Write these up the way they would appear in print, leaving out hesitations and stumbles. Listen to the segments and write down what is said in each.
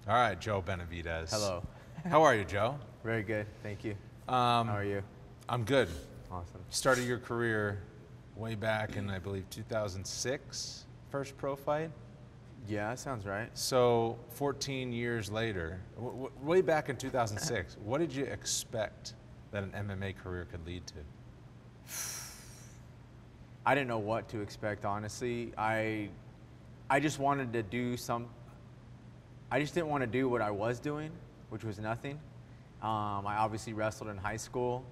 All right, Joe Benavidez. Hello. How are you, Joe? Very good, thank you. How are you? I'm good. Awesome. Started your career way back in, I believe, 2006, first pro fight. Yeah, that sounds right. So 14 years later, way back in 2006, what did you expect that an MMA career could lead to? I didn't know what to expect, honestly. I just wanted to do I just didn't want to do what I was doing, which was nothing. I obviously wrestled in high school,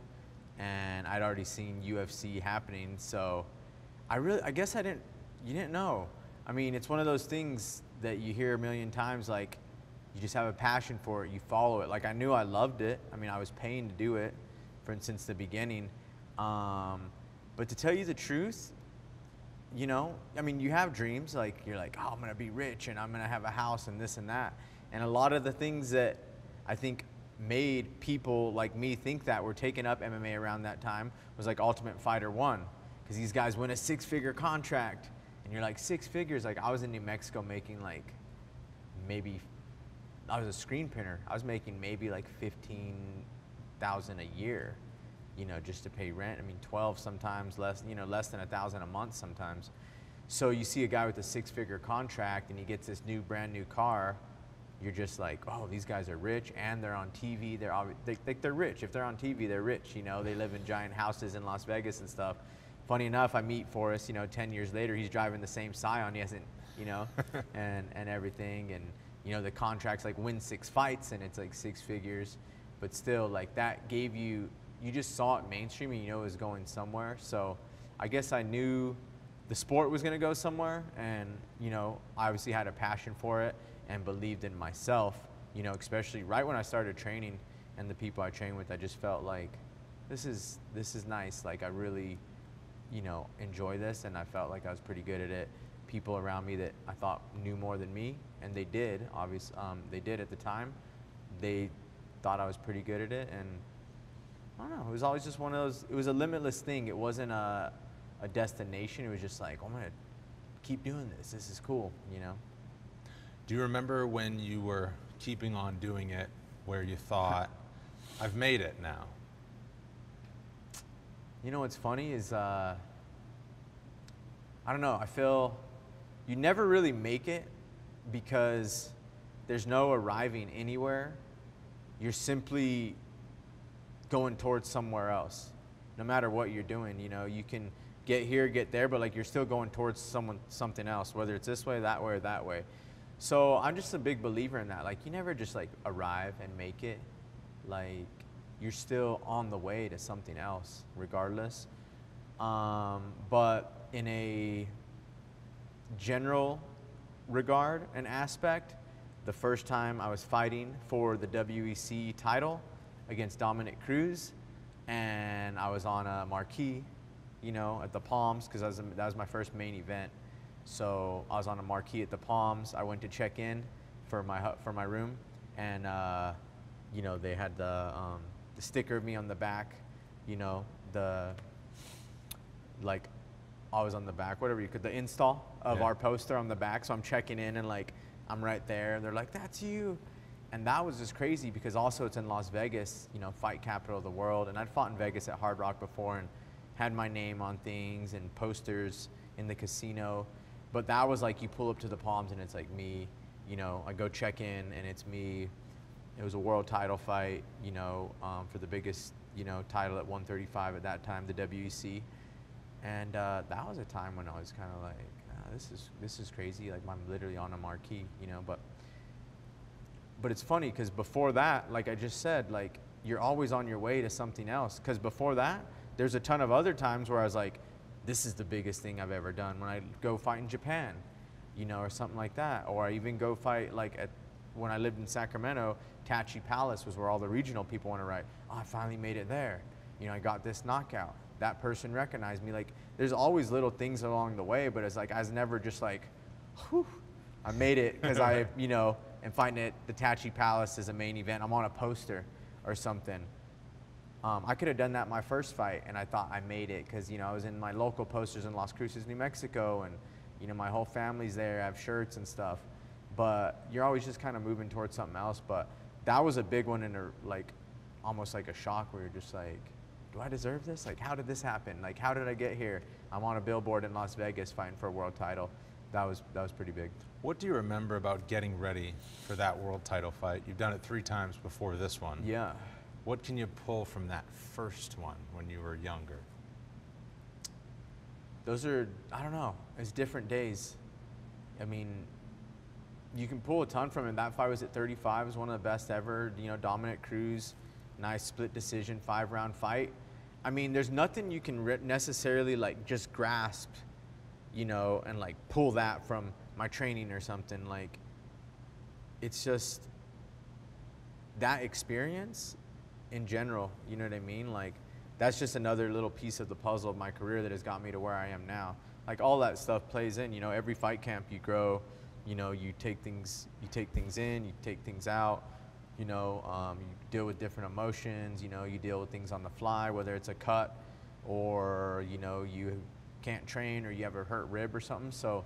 and I'd already seen UFC happening, so I guess you didn't know. I mean, it's one of those things that you hear a million times, like, you just have a passion for it, you follow it. Like, I knew I loved it. I mean, I was paying to do it since the beginning. But to tell you the truth, you know, I mean, you have dreams, like, you're like, oh, I'm gonna be rich and I'm gonna have a house and this and that. And a lot of the things that I think made people like me think that were taking up MMA around that time was like Ultimate Fighter 1, because these guys win a 6-figure contract. And you're like, 6 figures? Like, I was in New Mexico making like I was a screen printer. I was making maybe like 15,000 a year, you know, just to pay rent. I mean, 12 sometimes, less, you know, less than 1,000 a month sometimes. So you see a guy with a 6-figure contract and he gets this brand new car. You're just like, oh, these guys are rich and they're on TV. They're rich. If they're on TV, they're rich. You know, they live in giant houses in Las Vegas and stuff. Funny enough, I meet Forrest, you know, 10 years later, he's driving the same Scion. He hasn't, you know, and everything. And, you know, the contract's like win 6 fights and it's like 6 figures. But still, like, that gave you just saw it mainstream and you know it was going somewhere. So I guess I knew the sport was going to go somewhere, and, you know, I obviously had a passion for it and believed in myself, you know, especially right when I started training, and the people I trained with, I just felt like this is nice. Like, I really, you know, enjoy this, and I felt like I was pretty good at it. People around me that I thought knew more than me, and they did, obviously, they did at the time. They thought I was pretty good at it, and I don't know, it was always just one of those, it was a limitless thing. It wasn't a destination. It was just like, oh, I'm gonna keep doing this. This is cool, you know? Do you remember when you were keeping on doing it where you thought, I've made it now? You know what's funny is, I don't know, I feel you never really make it because there's no arriving anywhere. You're simply going towards somewhere else. No matter what you're doing, you know, you can get here, get there, but like you're still going towards something else, whether it's this way, that way, or that way. So I'm just a big believer in that. Like, you never just like arrive and make it. Like, you're still on the way to something else, regardless. But in a general regard and aspect, the first time I was fighting for the WEC title against Dominic Cruz, and I was on a marquee, you know, at the Palms, because that was my first main event. So I was on a marquee at the Palms. I went to check in for my room, and you know, they had the sticker of me on the back, you know, like, I was on the back, whatever you could, the install of our poster on the back. So I'm checking in and like, I'm right there, and they're like, that's you. And that was just crazy because also it's in Las Vegas, you know, fight capital of the world. And I'd fought in Vegas at Hard Rock before and had my name on things and posters in the casino. But that was like, you pull up to the Palms and it's like me, you know, I go check in and it's me. It was a world title fight, you know, for the biggest, you know, title at 135 at that time, the WEC. And that was a time when I was kind of like, this is crazy. Like, I'm literally on a marquee, you know. But it's funny because before that, like I just said, like, you're always on your way to something else. Because before that, there's a ton of other times where I was like, this is the biggest thing I've ever done. When I go fight in Japan, you know, or something like that. Or I even go fight, like, when I lived in Sacramento, Tachi Palace was where all the regional people want to write, oh, I finally made it there. You know, I got this knockout. That person recognized me. Like, there's always little things along the way, but it's like, I was never just like, whew, I made it because I, you know, am fighting at the Tachi Palace as a main event. I'm on a poster or something. I could have done that my first fight, and I thought I made it because, you know, I was in my local posters in Las Cruces, New Mexico, and, you know, my whole family's there. I have shirts and stuff. but you're always just kind of moving towards something else. But that was a big one, and like almost like a shock where you're just like, do I deserve this? Like, how did this happen? Like, how did I get here? I'm on a billboard in Las Vegas fighting for a world title. That was pretty big. What do you remember about getting ready for that world title fight? You've done it 3 times before this one. Yeah. What can you pull from that first one when you were younger? Those are, I don't know, it's different days. I mean, you can pull a ton from it. That fight was at 35, it was one of the best ever. You know, Dominic Cruz, nice split decision, 5-round fight. I mean, there's nothing you can necessarily like just grasp, you know, and like pull that from my training or something. Like, it's just that experience in general, you know what I mean? Like, that's just another little piece of the puzzle of my career that has got me to where I am now. Like, all that stuff plays in, you know, every fight camp you grow, you know, you take things in, you take things out, you know, you deal with different emotions, you know, you deal with things on the fly, whether it's a cut or, you know, you can't train or you have a hurt rib or something. So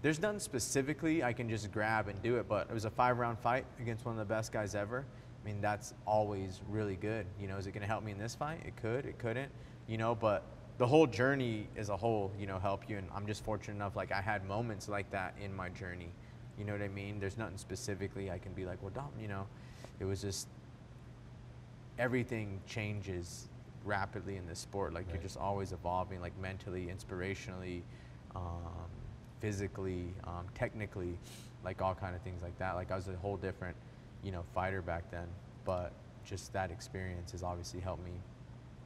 there's nothing specifically I can just grab and do it, but it was a 5-round fight against one of the best guys ever. I mean, that's always really good. You know, is it going to help me in this fight? It could, it couldn't, you know, but the whole journey as a whole, you know, help you. And I'm just fortunate enough, like, I had moments like that in my journey. You know what I mean? There's nothing specifically I can be like, well, Dom, you know, it was just everything changes rapidly in this sport. Like, right. You're just always evolving, like, mentally, inspirationally, physically, technically, like all kind of things like that. Like, I was a whole different, you know, fighter back then, but just that experience has obviously helped me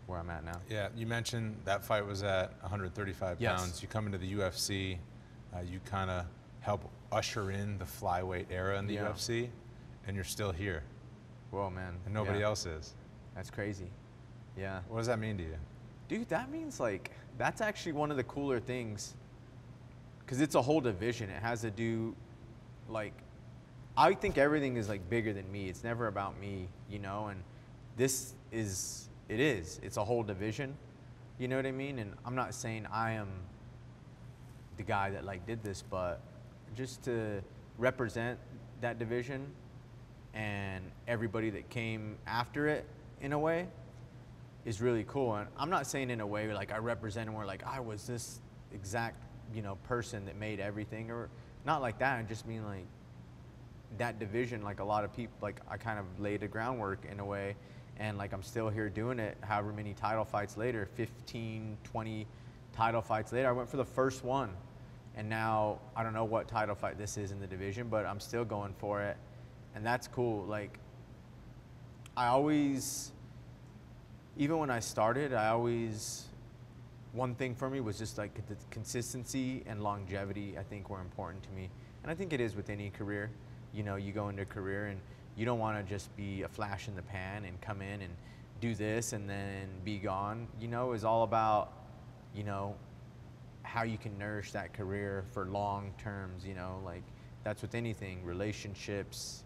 where I'm at now. Yeah, you mentioned that fight was at 135 yes. pounds. You come into the UFC, you kind of help usher in the flyweight era in the UFC, and you're still here. Whoa, man. And nobody else is. That's crazy. Yeah. What does that mean to you? Dude, that means, like, that's actually one of the cooler things, because it's a whole division. It has to do, like, I think everything is, like, bigger than me. It's never about me, you know, and this is, it's a whole division, you know what I mean? And I'm not saying I am the guy that, like, did this, but just to represent that division and everybody that came after it in a way is really cool. And I'm not saying in a way like I represent where, like, I was this exact, you know, person that made everything, or not like that. I just mean, like, that division, like, a lot of people, like, I kind of laid the groundwork in a way, and, like, I'm still here doing it however many title fights later, 15, 20 title fights later. I went for the first one, and now I don't know what title fight this is in the division, but I'm still going for it, and that's cool. Like, I always, even when I started, one thing for me was just, like, the consistency and longevity, I think, were important to me, and I think it is with any career. You know, you go into a career and you don't want to just be a flash in the pan and come in and do this and then be gone. You know, it's all about, you know, how you can nourish that career for long terms, you know, like, that's with anything, relationships,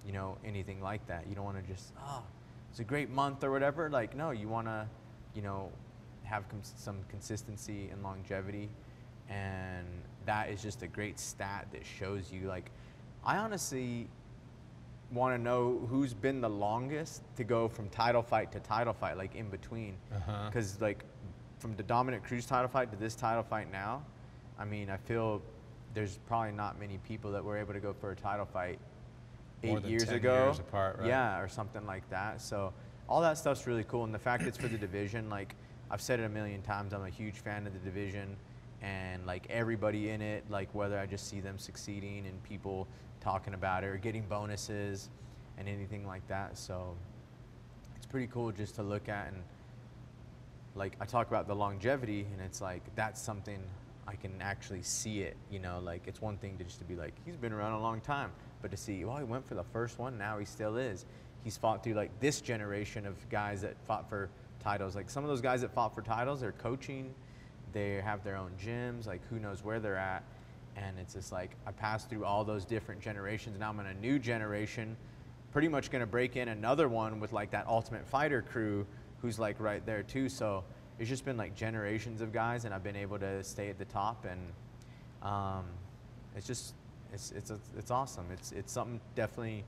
you know, anything like that. You don't want to just, oh, it's a great month or whatever. Like, no, you want to, you know, have some consistency and longevity, and that is just a great stat that shows you, like, I honestly want to know who's been the longest to go from title fight to title fight, like, in between. Because, like, from the Dominic Cruz title fight to this title fight now, I mean, I feel there's probably not many people that were able to go for a title fight 8 years ago. Years apart, right? Yeah, or something like that. So all that stuff's really cool. And the fact it's for the division, like, I've said it a million times, I'm a huge fan of the division, and, like, everybody in it, like, whether I just see them succeeding and people talking about it or getting bonuses and anything like that. So it's pretty cool just to look at, and, like, I talk about the longevity, and it's like, that's something I can actually see it, you know, like, it's one thing to just to be like, he's been around a long time, but to see, well, he went for the first one, now he still is. He's fought through, like, this generation of guys that fought for titles. Like, some of those guys that fought for titles, they're coaching, they have their own gyms, like, who knows where they're at. And it's just like, I passed through all those different generations. Now I'm in a new generation, pretty much going to break in another one with, like, that Ultimate Fighter crew who's, like, right there too. So it's just been, like, generations of guys, and I've been able to stay at the top, and it's It's awesome. It's something definitely,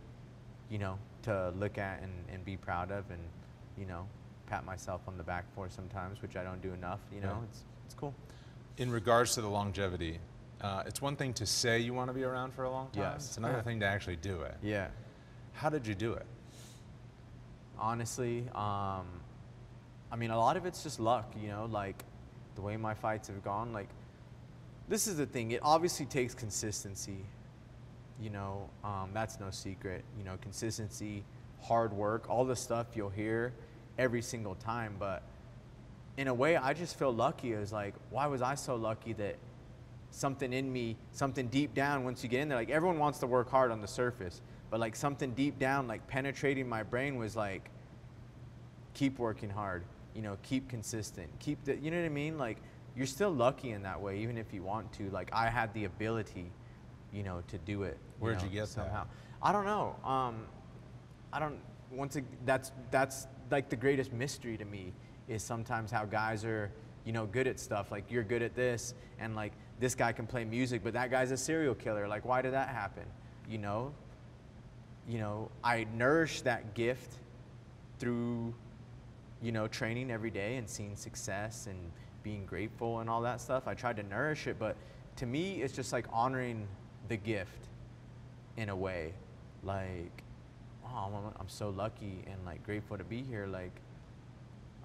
you know, to look at and be proud of, and, you know, pat myself on the back for sometimes, which I don't do enough. You know, Yeah. it's cool. In regards to the longevity, it's one thing to say you want to be around for a long time. Yes. It's another thing to actually do it. Yeah. How did you do it? Honestly, I mean, a lot of it's just luck, you know, like the way my fights have gone. Like, this is the thing. It obviously takes consistency, you know, that's no secret. You know, consistency, hard work, all the stuff you'll hear every single time. But in a way, I just feel lucky. It was like, why was I so lucky that something in me, something deep down, once you get in there, like everyone wants to work hard on the surface, but like something deep down, like penetrating my brain was like, keep working hard, you know, keep consistent, keep the, you know what I mean? Like, you're still lucky in that way, even if you want to. Like, I had the ability, you know, to do it. Where'd you get somehow? that? I don't know. I don't, that's like the greatest mystery to me, is sometimes how guys are, you know, good at stuff. Like, you're good at this, and like, this guy can play music, but that guy's a serial killer. Like, why did that happen? You know, I nourish that gift through, you know, training every day and seeing success and being grateful and all that stuff. I tried to nourish it, but to me, it's just like honoring the gift in a way. Like, oh, I'm so lucky and like grateful to be here. Like,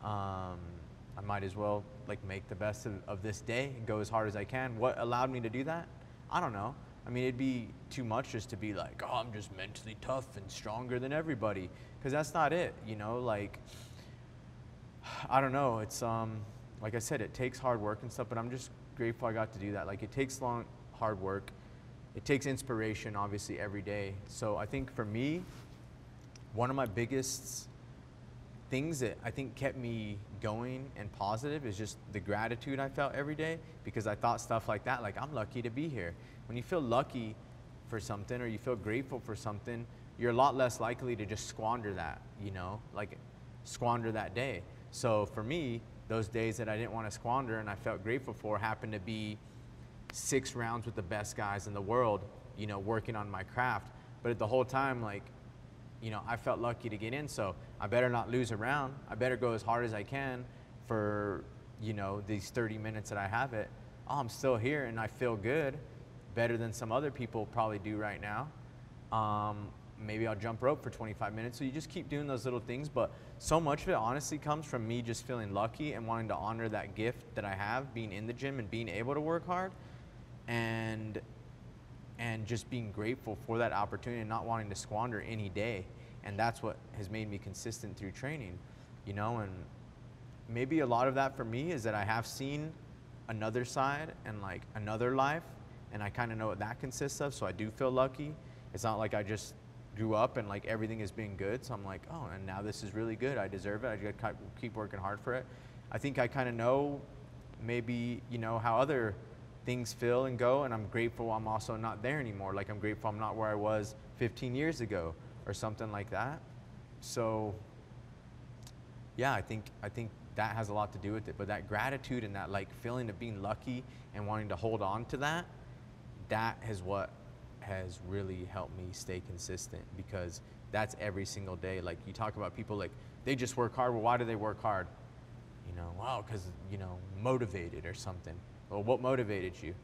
I might as well like make the best of this day and go as hard as I can. What allowed me to do that? I don't know. I mean, it'd be too much just to be like, oh, I'm just mentally tough and stronger than everybody, because that's not it, you know? Like, I don't know. It's like I said, it takes hard work and stuff, but I'm just grateful I got to do that. Like, it takes hard work. It takes inspiration, obviously, every day. So I think for me, one of my biggest things that I think kept me going and positive is just the gratitude I felt every day, because I thought stuff like that, like, I'm lucky to be here. When you feel lucky for something, or you feel grateful for something, you're a lot less likely to just squander that, you know, like squander that day. So for me, those days that I didn't want to squander and I felt grateful for happened to be 6 rounds with the best guys in the world, you know, working on my craft. But at the whole time, like, you know, I felt lucky to get in, so I better not lose a round. I better go as hard as I can for, you know, these 30 minutes that I have it. Oh, I'm still here and I feel good, better than some other people probably do right now. Maybe I'll jump rope for 25 minutes. So you just keep doing those little things, but so much of it honestly comes from me just feeling lucky and wanting to honor that gift that I have, being in the gym and being able to work hard, and just being grateful for that opportunity and not wanting to squander any day. And that's what has made me consistent through training, you know. And maybe a lot of that for me is that I have seen another side and like another life, and I kind of know what that consists of, so I do feel lucky. It's not like I just grew up and like everything has been good, so I'm like, oh, and now this is really good, I deserve it, I just gotta keep working hard for it. I think I kind of know maybe, you know, how other things feel and go, and I'm grateful I'm also not there anymore. Like, I'm grateful I'm not where I was 15 years ago or something like that. So yeah, I think that has a lot to do with it. But that gratitude and that like feeling of being lucky and wanting to hold on to that, that is what has really helped me stay consistent, because that's every single day. Like, you talk about people like they just work hard. Well, why do they work hard? You know, well, because, you know, motivated or something. Well, what motivated you?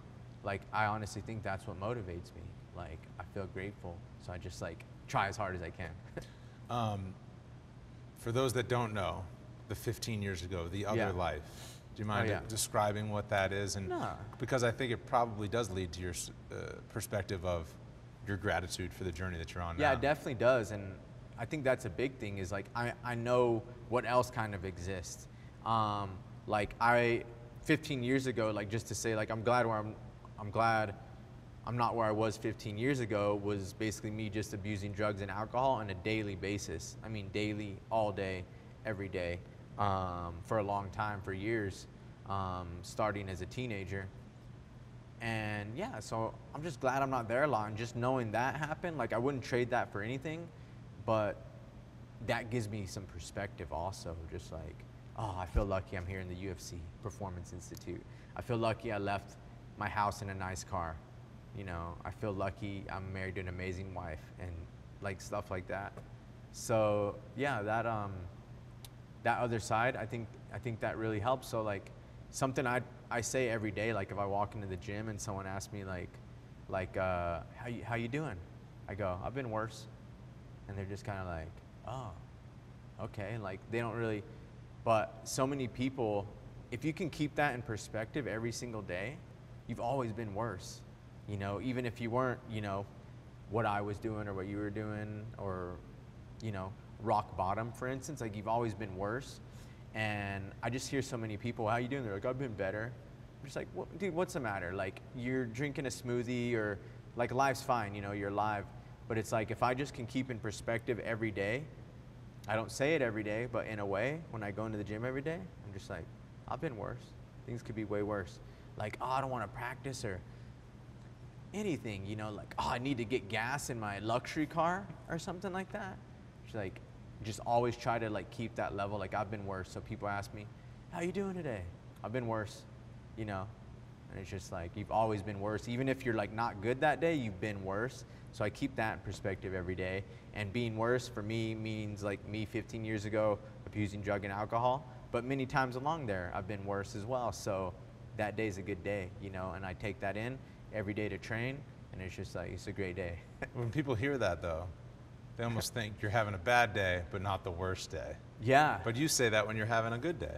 Like, I honestly think that's what motivates me. Like, I feel grateful, so I just like try as hard as I can. For those that don't know, the 15 years ago, the other life, do you mind describing what that is? And because I think it probably does lead to your perspective of your gratitude for the journey that you're on now. Yeah, it definitely does. And I think that's a big thing, is like, I know what else kind of exists. Like, 15 years ago, like, just to say, like, I'm glad I'm not where I was 15 years ago, was basically me just abusing drugs and alcohol on a daily basis. I mean, daily, all day, every day, for a long time, for years, starting as a teenager. And yeah, so I'm just glad I'm not there a lot. And just knowing that happened, like, I wouldn't trade that for anything, but that gives me some perspective also. Just like, oh, I feel lucky I'm here in the UFC Performance Institute. I feel lucky I left my house in a nice car. You know, I feel lucky. I'm married to an amazing wife, and like stuff like that. So yeah, that other side, I think that really helps. So like something I say every day, like if I walk into the gym and someone asks me how you doing? I go, I've been worse. And they're just kind of like, oh, okay. Like they don't really, but so many people, if you can keep that in perspective every single day, you've always been worse. You know, even if you weren't, you know, what I was doing or what you were doing, or, you know, rock bottom, for instance, like you've always been worse. And I just hear so many people, how you doing? They're like, I've been better. I'm just like, well, dude, what's the matter? Like you're drinking a smoothie, or like life's fine, you know, you're alive. But it's like, if I just can keep in perspective every day, I don't say it every day, but in a way, when I go into the gym every day, I'm just like, I've been worse. Things could be way worse. Like, oh, I don't want to practice or anything, you know, like, oh, I need to get gas in my luxury car or something like that. It's like, just always try to like keep that level. Like I've been worse. So people ask me, how you doing today? I've been worse, you know? And it's just like, you've always been worse. Even if you're like not good that day, you've been worse. So I keep that in perspective every day. And being worse for me means like me 15 years ago abusing drug and alcohol. But many times along there, I've been worse as well. So that day's a good day, you know, and I take that in every day to train. And it's just like, it's a great day. When people hear that though, they almost think you're having a bad day, but not the worst day. Yeah. But you say that when you're having a good day.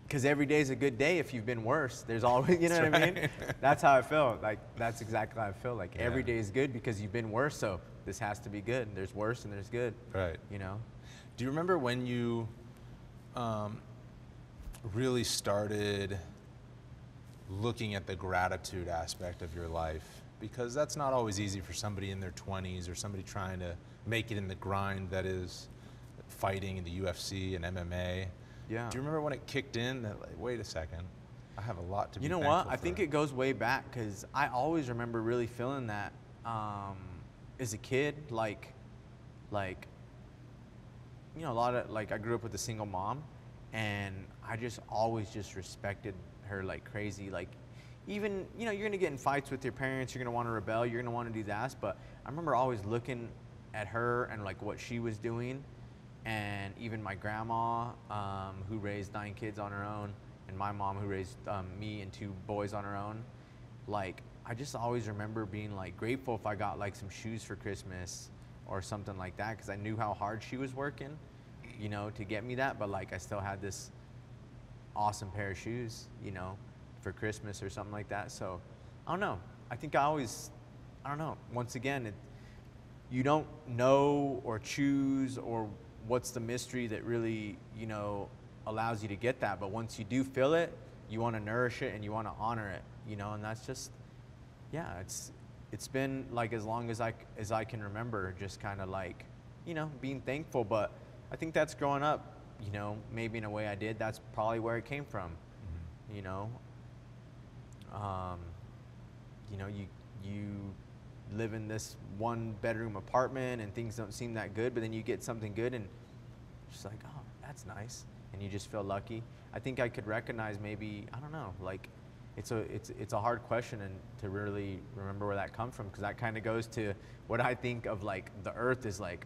Because every day's a good day if you've been worse. There's always, you know what I mean? That's how I feel. Like, that's exactly how I feel. Like, every day is good because you've been worse, so this has to be good. And there's worse and there's good. Right. You know? Do you remember when you really started looking at the gratitude aspect of your life? Because that's not always easy for somebody in their 20s or somebody trying to make it in the grind that is fighting in the UFC and MMA. Yeah. Do you remember when it kicked in that, like, wait a second, I have a lot to be thankful for? You know what? I think it goes way back because I always remember really feeling that as a kid, like, you know, a lot of, like, I grew up with a single mom, and I just always just respected her like crazy. Like, even, you know, you're gonna get in fights with your parents, you're gonna want to rebel, you're gonna want to do that, but I remember always looking at her and like what she was doing, and even my grandma, who raised 9 kids on her own, and my mom who raised me and 2 boys on her own. Like, I just always remember being like grateful if I got like some shoes for Christmas or something like that, because I knew how hard she was working, you know, to get me that. But like, I still had this awesome pair of shoes, you know, for Christmas or something like that. So I don't know. I think I don't know. Once again, you don't know or choose or what's the mystery that really, you know, allows you to get that. But once you do feel it, you want to nourish it and you want to honor it, you know, and that's just, yeah, it's been like as long as I can remember, just kind of like, you know, being thankful. But I think that's growing up, you know, maybe in a way I did. That's probably where it came from, you know. You know, you live in this 1-bedroom apartment and things don't seem that good, but then you get something good and just like, oh, that's nice, and you just feel lucky. I think I could recognize maybe, I don't know, like it's a hard question and to really remember where that comes from, because that kind of goes to what I think of like the earth is like,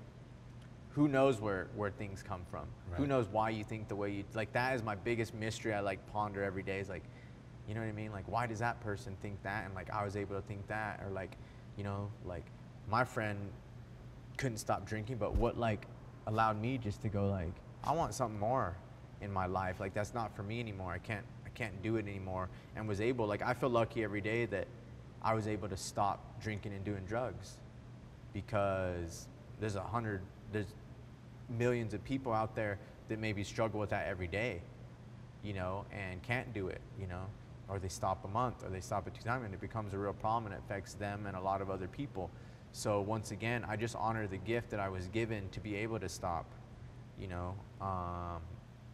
who knows where things come from? Right. Who knows why you think the way you, like that is my biggest mystery I like ponder every day, is like, you know what I mean? Like, why does that person think that? And like, I was able to think that, or like, you know, like my friend couldn't stop drinking, but what like allowed me just to go like, I want something more in my life. Like, that's not for me anymore. I can't do it anymore. And was able, like, I feel lucky every day that I was able to stop drinking and doing drugs, because there's millions of people out there that maybe struggle with that every day, you know, and can't do it, you know, or they stop a month or they stop at 2 times, and it becomes a real problem and it affects them and a lot of other people. So once again, I just honor the gift that I was given to be able to stop, you know,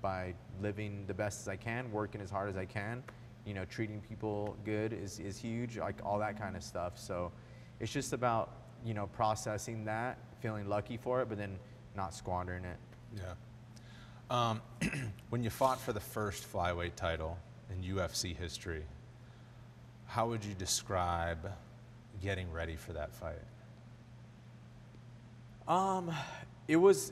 by living the best as I can, working as hard as I can, you know, treating people good is huge, like all that kind of stuff. So it's just about, you know, processing that, feeling lucky for it, but then not squandering it. Yeah. When you fought for the first flyweight title in UFC history, how would you describe getting ready for that fight? It was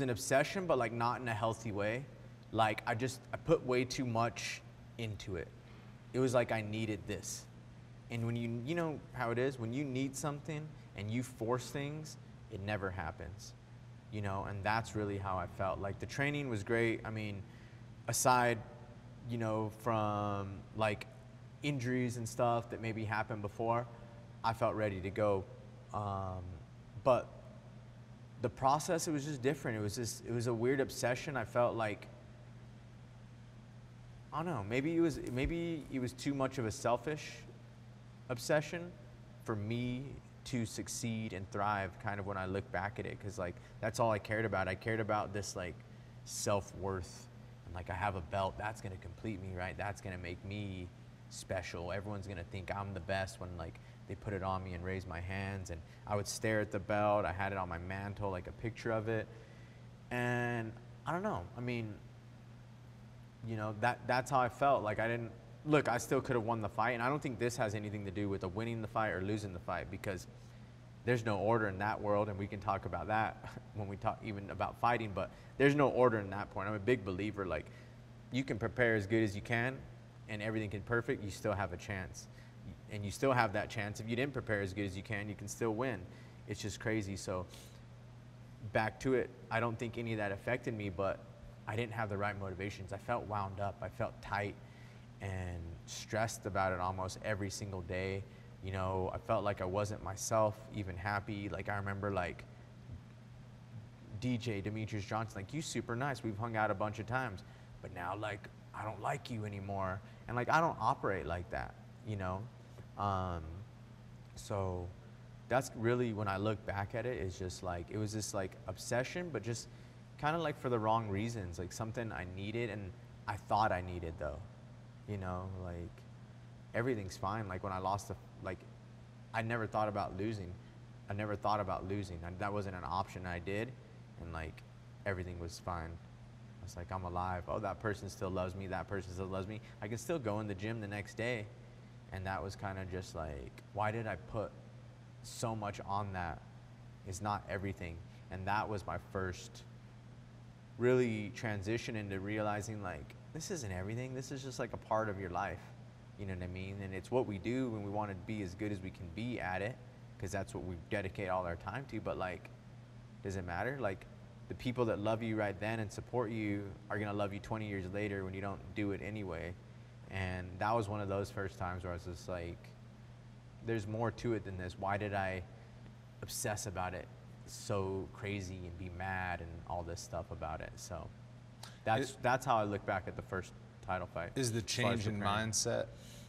an obsession, but like not in a healthy way. Like I put way too much into it. It was like I needed this. And when you know how it is, when you need something and you force things, it never happens. You know, and that's really how I felt. Like the training was great. I mean, aside, you know, from like injuries and stuff that maybe happened before, I felt ready to go. But the process, it was just different. It was a weird obsession. I felt like, I don't know, maybe it was too much of a selfish obsession for me to succeed and thrive kind of when I look back at it, because like that's all I cared about. I cared about this like self-worth, and like I have a belt, that's gonna complete me, right? That's gonna make me special. Everyone's gonna think I'm the best when like they put it on me and raise my hands. And I would stare at the belt. I had it on my mantle, like a picture of it. And I don't know, I mean, you know, that's how I felt. Like I still could have won the fight, and I don't think this has anything to do with winning the fight or losing the fight, because there's no order in that world, and we can talk about that when we talk even about fighting, but there's no order in that point. I'm a big believer, like, you can prepare as good as you can, and everything can perfect, you still have a chance. And you still have that chance. If you didn't prepare as good as you can still win. It's just crazy. So back to it, I don't think any of that affected me, but I didn't have the right motivations. I felt wound up. I felt tight and stressed about it almost every single day. You know, I felt like I wasn't myself, even happy. Like I remember like DJ Demetrius Johnson, like, you super nice. We've hung out a bunch of times, but now like, I don't like you anymore. And like, I don't operate like that, you know? So that's really, when I look back at it, it's just like, it was this like obsession, but just kind of like for the wrong reasons, like something I needed and I thought I needed though, you know, like everything's fine. Like when I lost I never thought about losing. That wasn't an option. I did. And like, everything was fine. I was like, I'm alive. Oh, that person still loves me. That person still loves me. I can still go in the gym the next day. And that was kind of just like, why did I put so much on that? It's not everything. And that was my first really transition into realizing like, this isn't everything. This is just like a part of your life. You know what I mean? And it's what we do when we want to be as good as we can be at it, because that's what we dedicate all our time to. But like, does it matter? Like, the people that love you right then and support you are going to love you 20 years later when you don't do it anyway. And that was one of those first times where I was just like, there's more to it than this. Why did I obsess about it so crazy and be mad and all this stuff about it? So that's how I look back at the first title fight. Is the change in mindset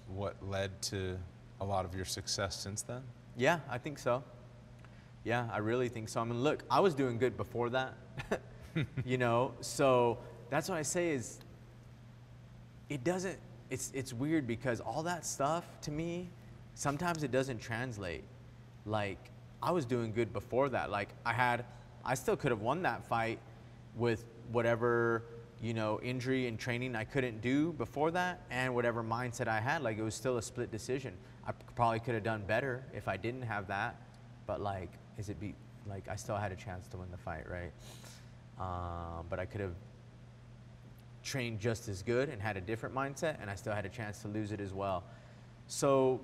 what led to a lot of your success since then? Yeah, I think so. Yeah, I really think so. I mean, look, I was doing good before that, you know? So that's what I say is, it's weird because all that stuff to me, sometimes it doesn't translate. Like, I was doing good before that. Like, I still could have won that fight with whatever, you know, injury and training I couldn't do before that, and whatever mindset I had. Like, it was still a split decision. I probably could have done better if I didn't have that, but like, I still had a chance to win the fight, right? But I could have trained just as good and had a different mindset, and I still had a chance to lose it as well. So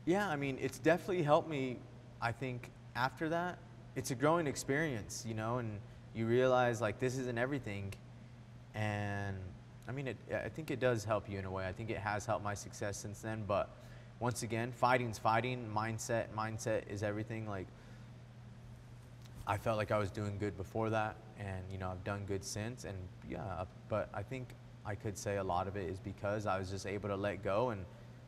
yeah, I mean, it's definitely helped me. I think after that, it's a growing experience, you know, and you realize like, this isn't everything. And I mean, I think it does help you in a way. I think it has helped my success since then. But once again, fighting's fighting. Mindset is everything. Like, I felt like I was doing good before that, and you know, I've done good since. And yeah, but I think I could say a lot of it is because I was just able to let go and,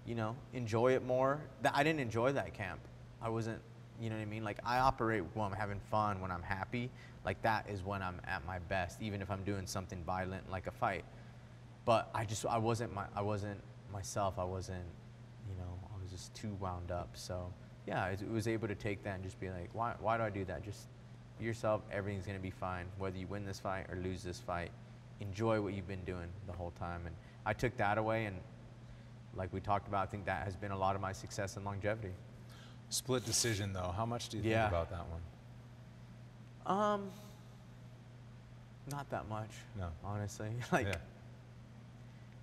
you know, enjoy it more. I didn't enjoy that camp. I wasn't, you know what I mean? Like, I operate when I'm having fun, when I'm happy. Like, that is when I'm at my best, even if I'm doing something violent like a fight. But I wasn't myself. I wasn't, you know, I was just too wound up. So yeah, it was able to take that and just be like, why do I do that? Just be yourself. Everything's gonna be fine. Whether you win this fight or lose this fight, enjoy what you've been doing the whole time. And I took that away, and like we talked about, I think that has been a lot of my success and longevity. Split decision, though. How much do you think about that one? Not that much. No. Honestly.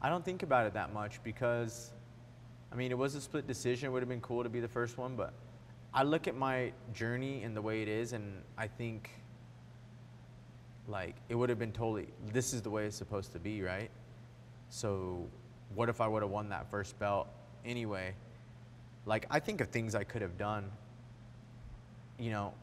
I don't think about it that much because, I mean, it was a split decision. It would have been cool to be the first one, but I look at my journey and the way it is, and I think, like, it would have been totally, this is the way it's supposed to be, right? So what if I would have won that first belt anyway? Like, I think of things I could have done, you know,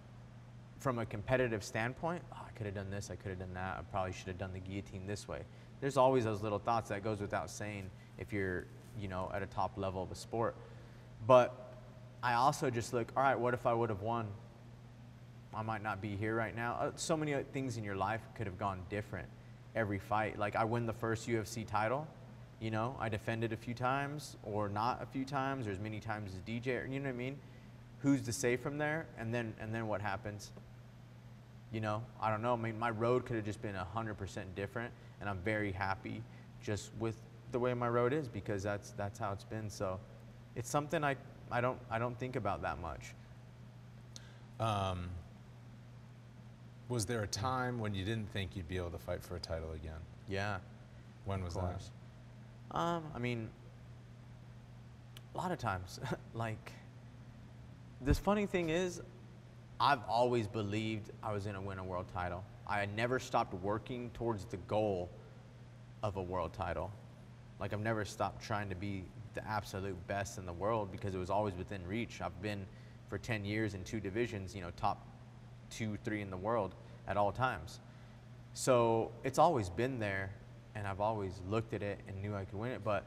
from a competitive standpoint. Oh, I could have done this, I could have done that. I probably should have done the guillotine this way. There's always those little thoughts that goes without saying if you're, you know, at a top level of a sport. But I also just look, all right, what if I would have won? I might not be here right now. So many things in your life could have gone different every fight. Like, I win the first UFC title, you know, I defended a few times or not a few times, or as many times as DJ, you know what I mean? Who's to say from there? And then what happens? You know, I don't know. I mean, my road could have just been 100% different, and I'm very happy just with the way my road is, because that's how it's been. So it's something I don't think about that much. Was there a time when you didn't think you'd be able to fight for a title again? Yeah. When was that? I mean, a lot of times. Like, this funny thing is, I've always believed I was going to win a world title. I had never stopped working towards the goal of a world title. Like, I've never stopped trying to be the absolute best in the world, because it was always within reach. I've been for 10 years in 2 divisions, you know, top 2, 3 in the world at all times. So it's always been there, and I've always looked at it and knew I could win it. But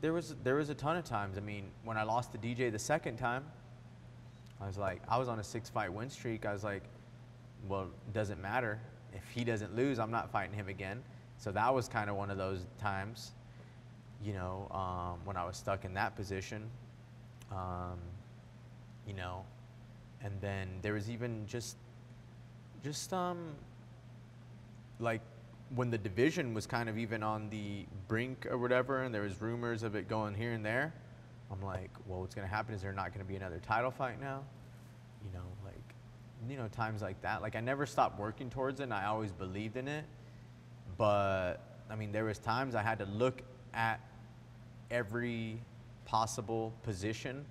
there was a ton of times. I mean, when I lost to DJ the second time, I was like, I was on a 6-fight win streak. I was like, well, it doesn't matter. If he doesn't lose, I'm not fighting him again. So that was kind of one of those times, you know, when I was stuck in that position, you know. And then there was even just like, when the division was kind of even on the brink or whatever, and there was rumors of it going here and there, I'm like, well, what's going to happen? Is there not going to be another title fight now? You know, like, you know, times like that. Like, I never stopped working towards it, and I always believed in it. But, I mean, there was times I had to look at every possible position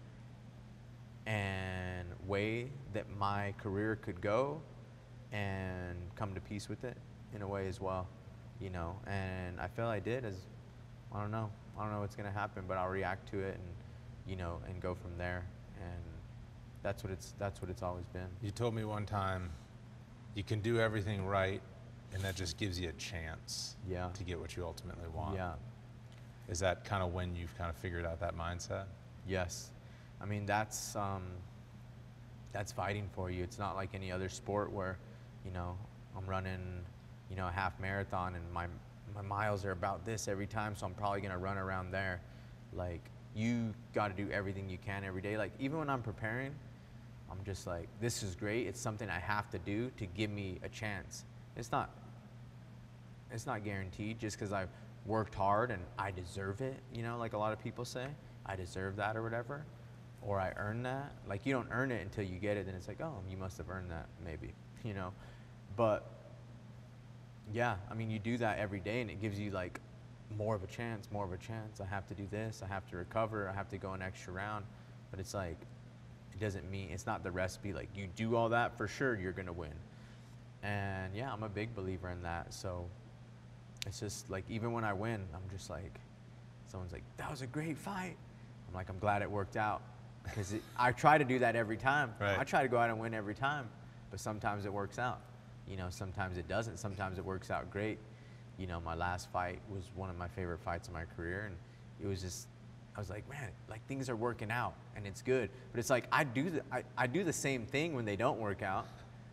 and way that my career could go and come to peace with it in a way as well, you know. And I feel I did. I don't know what's going to happen, but I'll react to it and, you know, and go from there. And that's what it's always been. You told me one time you can do everything right, and that just gives you a chance to get what you ultimately want. Yeah. Is that kind of when you've kind of figured out that mindset? Yes. I mean, that's fighting for you. It's not like any other sport where, you know, I'm running, you know, a half marathon and my miles are about this every time, so I'm probably going to run around there. Like, you got to do everything you can every day. Like, even when I'm preparing, I'm just like, this is great. It's something I have to do to give me a chance. It's not guaranteed just because I've worked hard and I deserve it, you know, like a lot of people say. I deserve that or whatever, or I earn that. Like, you don't earn it until you get it, then it's like, oh, you must have earned that, maybe, you know. But yeah, I mean, you do that every day, and it gives you like more of a chance. I have to do this, I have to recover, I have to go an extra round. But it's like, it doesn't mean, it's not the recipe. Like, you do all that, for sure you're gonna win. And yeah, I'm a big believer in that. So it's just like, even when I win, I'm just like, someone's like, that was a great fight. I'm like, I'm glad it worked out, because I try to do that every time. Right. I try to go out and win every time, but sometimes it works out. You know, sometimes it doesn't. Sometimes it works out great. You know, my last fight was one of my favorite fights of my career, and it was just, I was like, man, like, things are working out and it's good. But it's like, I do the same thing when they don't work out.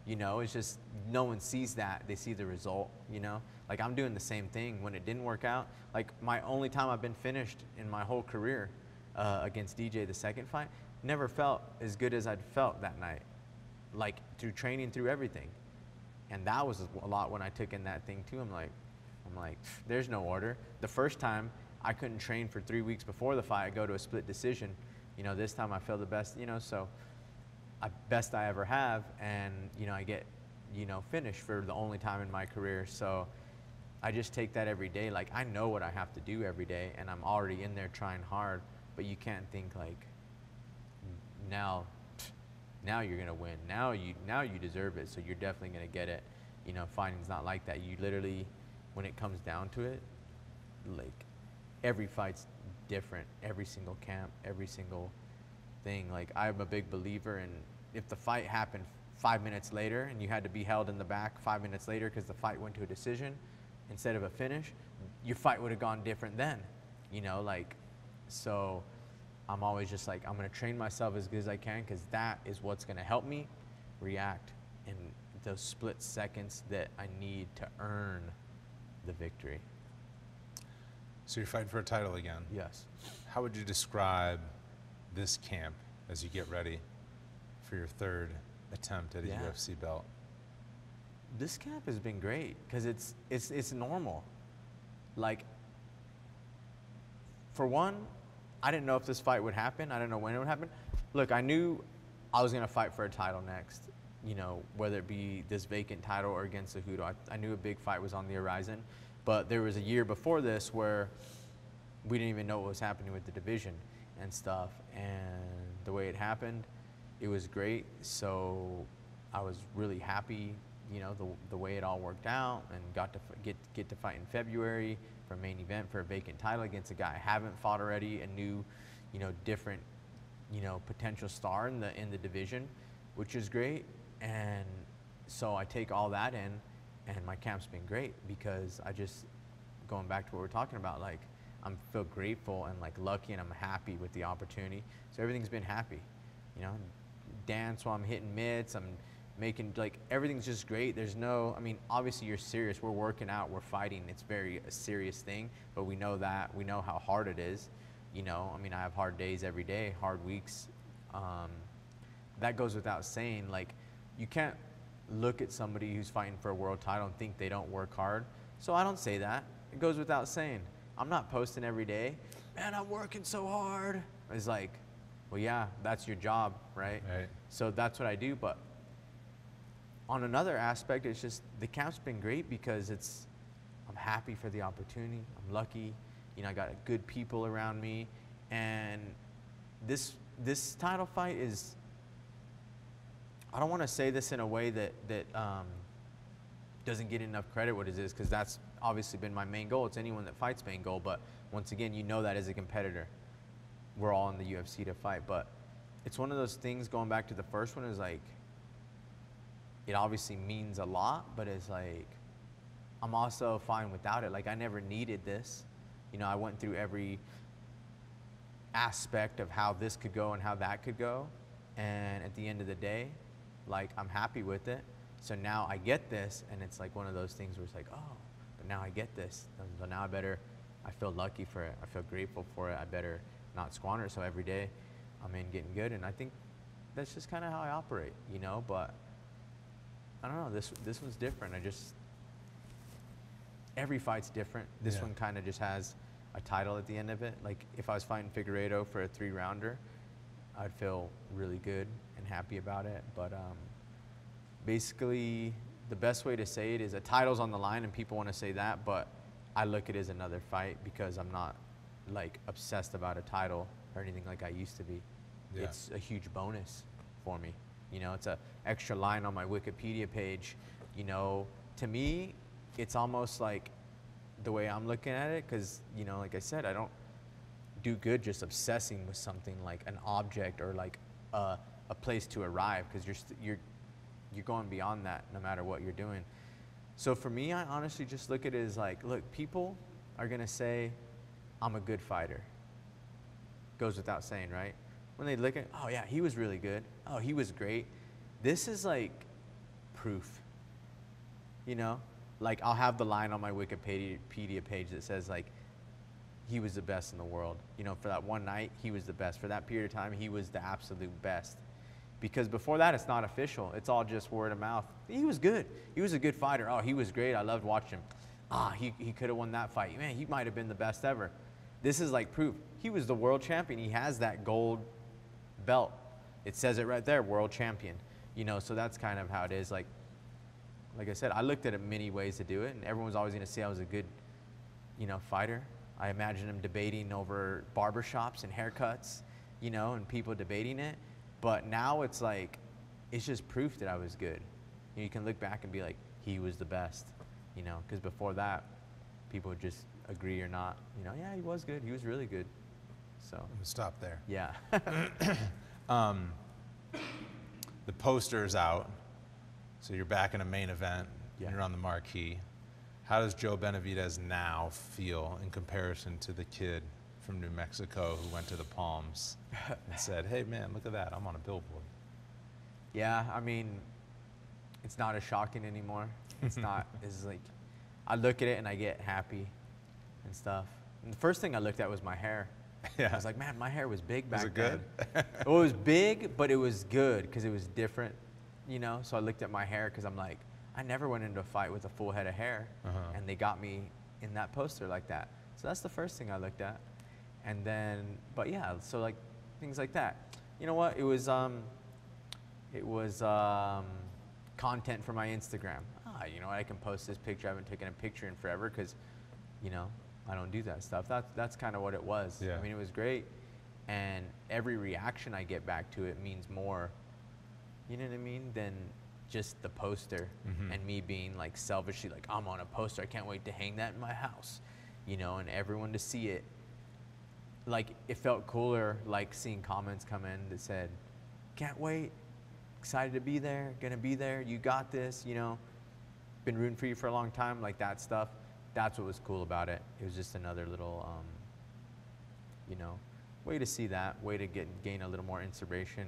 You know, it's just no one sees that. They see the result, you know? Like, I'm doing the same thing when it didn't work out. Like, my only time I've been finished in my whole career against DJ, the second fight, never felt as good as I'd felt that night. Like, through training, through everything. And that was a lot when I took in that thing too. I'm like, there's no order. The first time I couldn't train for 3 weeks before the fight. I go to a split decision. You know, this time I feel the best, you know, so best I ever have. And, you know, I get, you know, finished for the only time in my career. So I just take that every day. Like, I know what I have to do every day, and I'm already in there trying hard, but you can't think like, now you're gonna win. Now you deserve it, so you're definitely gonna get it. You know, fighting's not like that. You literally, when it comes down to it, like, every fight's different. Every single camp, every single thing. Like, I'm a big believer in, if the fight happened 5 minutes later and you had to be held in the back 5 minutes later because the fight went to a decision instead of a finish, your fight would have gone different then. You know, like, so I'm always just like, I'm going to train myself as good as I can, because that is what's going to help me react in those split seconds that I need to earn the victory. So you're fighting for a title again. Yes. How would you describe this camp as you get ready for your third attempt at a UFC belt? This camp has been great because it's normal. Like, for one, I didn't know if this fight would happen. I didn't know when it would happen. Look, I knew I was going to fight for a title next, you know, whether it be this vacant title or against Cejudo. I knew a big fight was on the horizon, but there was a year before this where we didn't even know what was happening with the division and stuff. And the way it happened, it was great. So I was really happy, you know, the way it all worked out, and got to get to fight in February for a main event for a vacant title against a guy I haven't fought already, a new, you know, different, you know, potential star in the division, which is great. And so I take all that in, and my camp's been great, because I just, going back to what we're talking about, like, I feel grateful and like lucky, and I'm happy with the opportunity. So everything's been happy, you know. Dance while I'm hitting mitts, I'm making, like, everything's just great. There's no, I mean, obviously you're serious, we're working out, we're fighting, it's very a serious thing, but we know that, we know how hard it is, you know. I mean, I have hard days every day, hard weeks. That goes without saying. Like, you can't look at somebody who's fighting for a world title and think they don't work hard. So I don't say that. It goes without saying. I'm not posting every day, man, I'm working so hard. It's like, well, yeah, that's your job, right? Right. So that's what I do. But on another aspect, it's just, the camp's been great because I'm happy for the opportunity. I'm lucky. You know, I got good people around me. And this title fight is, I don't want to say this in a way that doesn't get enough credit what it is, because that's obviously been my main goal. It's anyone that fights' main goal. But once again, you know that as a competitor, we're all in the UFC to fight. But it's one of those things, going back to the first one, is like, it obviously means a lot, but it's like, I'm also fine without it. Like, I never needed this. You know, I went through every aspect of how this could go and how that could go. And at the end of the day, like, I'm happy with it. So now I get this, and it's like one of those things where it's like, oh, but now I get this. So now I feel lucky for it. I feel grateful for it. I better not squander it. So every day I'm in getting good. And I think that's just kind of how I operate, you know. But I don't know, this one's different. Every fight's different. This one kind of just has a title at the end of it. Like, if I was fighting Figueiredo for a 3-rounder, I'd feel really good and happy about it. But basically, the best way to say it is, a title's on the line, and people want to say that, but I look at it as another fight, because I'm not, like, obsessed about a title or anything like I used to be. Yeah. It's a huge bonus for me. You know, it's an extra line on my Wikipedia page. You know, to me, it's almost like the way I'm looking at it, because, you know, like I said, I don't do good just obsessing with something like an object or like a place to arrive, because you're going beyond that no matter what you're doing. So for me, I honestly just look at it as like, look, people are gonna say I'm a good fighter. Goes without saying, right? When they look at, oh yeah, he was really good. Oh, he was great. This is like proof, you know? Like, I'll have the line on my Wikipedia page that says, like, he was the best in the world. You know, for that one night, he was the best. For that period of time, he was the absolute best. Because before that, it's not official. It's all just word of mouth. He was good. He was a good fighter. Oh, he was great. I loved watching him. He could have won that fight. Man, he might have been the best ever. this is like proof. He was the world champion. He has that gold belt. It says it right there, world champion. You know, so that's kind of how it is. Like I said, I looked at many ways to do it, and everyone's always going to say I was a good, you know, fighter. I imagine him debating over barbershops and haircuts, you know, and people debating it. But now it's like, it's just proof that I was good. You can look back and be like, he was the best, you know, because before that, people would just agree or not. You know, yeah, he was good. He was really good. So stop there. Yeah. The poster's out, so you're back in a main event. Yeah. You're on the marquee. How does Joe Benavidez now feel in comparison to the kid from New Mexico who went to the Palms and said, hey, man, look at that. I'm on a billboard. Yeah, I mean, it's not as shocking anymore. It's not, it's like, I look at it and I get happy and stuff. And the first thing I looked at was my hair. Yeah. I was like, man, my hair was big back then. Was it good? Well, it was big, but it was good because it was different, you know? So I looked at my hair because I'm like, I never went into a fight with a full head of hair, and they got me in that poster like that. So that's the first thing I looked at. And then, but yeah, so like things like that. You know what? It was content for my Instagram. You know what? I can post this picture. I haven't taken a picture in forever because, you know, I don't do that stuff. That's kind of what it was. Yeah. I mean, it was great. And every reaction I get back to it means more, you know what I mean, than just the poster and me being like selfishly like, I'm on a poster. I can't wait to hang that in my house, you know, and everyone to see it. Like, it felt cooler, like seeing comments come in that said, can't wait, excited to be there, gonna be there, you got this, you know, been rooting for you for a long time, like that stuff. That's what was cool about it. It was just another little, you know, way to see that, way to gain a little more inspiration,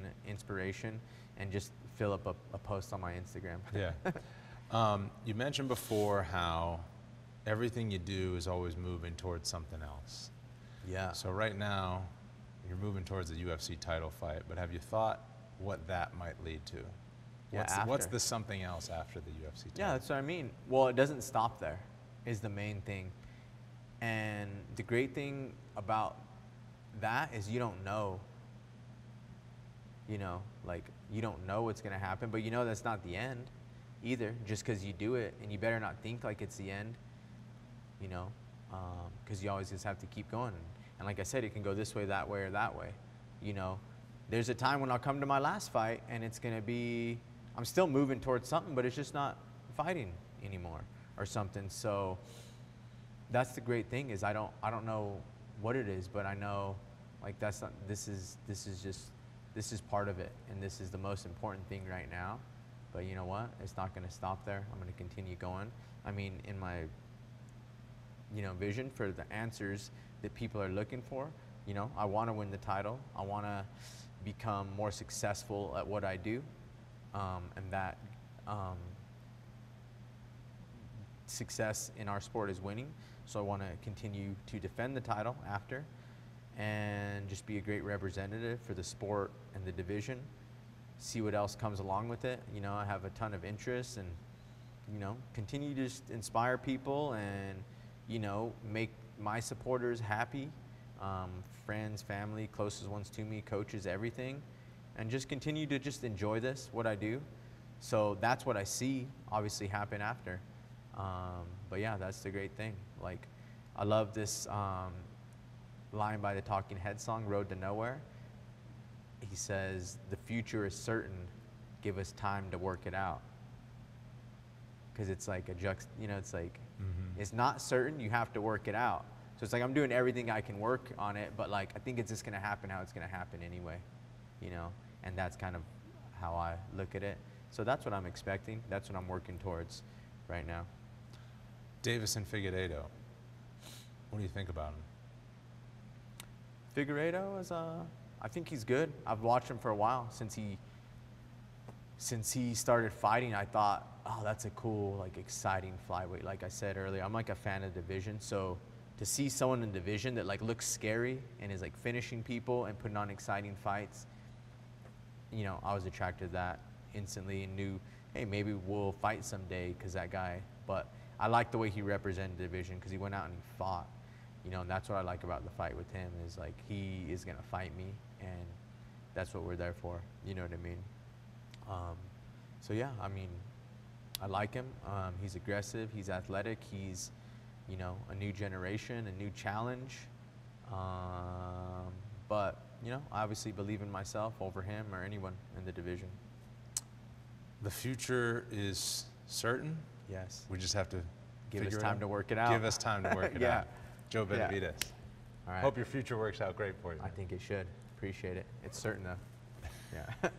and just fill up a post on my Instagram. Yeah. You mentioned before how everything you do is always moving towards something else. Yeah. So right now, you're moving towards the UFC title fight, but have you thought what that might lead to? What's the something else after the UFC title? Yeah, that's what I mean. Well, it doesn't stop there, is the main thing. And the great thing about that is you don't know. You know, like, you don't know what's going to happen, but you know that's not the end either, just because you do it, and you better not think like it's the end, you know, because you always just have to keep going. And like I said, it can go this way, that way, or that way. You know, there's a time when I'll come to my last fight, and it's going to be, I'm still moving towards something, but it's just not fighting anymore or something. So that's the great thing is I don't know what it is, but I know, like, this is part of it, and this is the most important thing right now. But you know what? It's not going to stop there. I'm going to continue going. I mean, in my, you know, vision for the answers that people are looking for, you know, I want to win the title. I want to become more successful at what I do, and that success in our sport is winning. So I want to continue to defend the title after, and just be a great representative for the sport and the division. See what else comes along with it. You know, I have a ton of interests, and, you know, continue to just inspire people and, you know, make my supporters happy, friends, family, closest ones to me, coaches, everything, and just continue to just enjoy this, what I do. So that's what I see obviously happen after. But yeah, that's the great thing. Like, I love this line by the Talking Heads song, Road to Nowhere. He says, the future is certain, give us time to work it out. Because it's like you know, it's like, it's not certain, you have to work it out. So it's like, I'm doing everything I can work on it, but like, I think it's just gonna happen how it's gonna happen anyway, you know? And that's kind of how I look at it. So that's what I'm expecting. That's what I'm working towards right now. Deiveson Figueiredo, what do you think about him? Figueiredo is, I think he's good. I've watched him for a while. Since he started fighting, I thought, oh, that's a cool, like, exciting flyweight. Like I said earlier, I'm like a fan of division. So to see someone in division that like looks scary and is like finishing people and putting on exciting fights, you know, I was attracted to that instantly and knew, hey, maybe we'll fight someday because that guy. But I like the way he represented the division because he went out and he fought. you know, and that's what I like about the fight with him is like he is gonna fight me, and that's what we're there for. You know what I mean? So yeah, I mean, I like him. He's aggressive. He's athletic. He's, you know, a new generation, a new challenge. But you know, I obviously believe in myself over him or anyone in the division. The future is certain. Yes. We just have to give us time to work it out. Give us time to work it out. Joe Benavidez. Yeah. All right. Hope your future works out great for you. I think it should. Appreciate it. It's certain though. Yeah.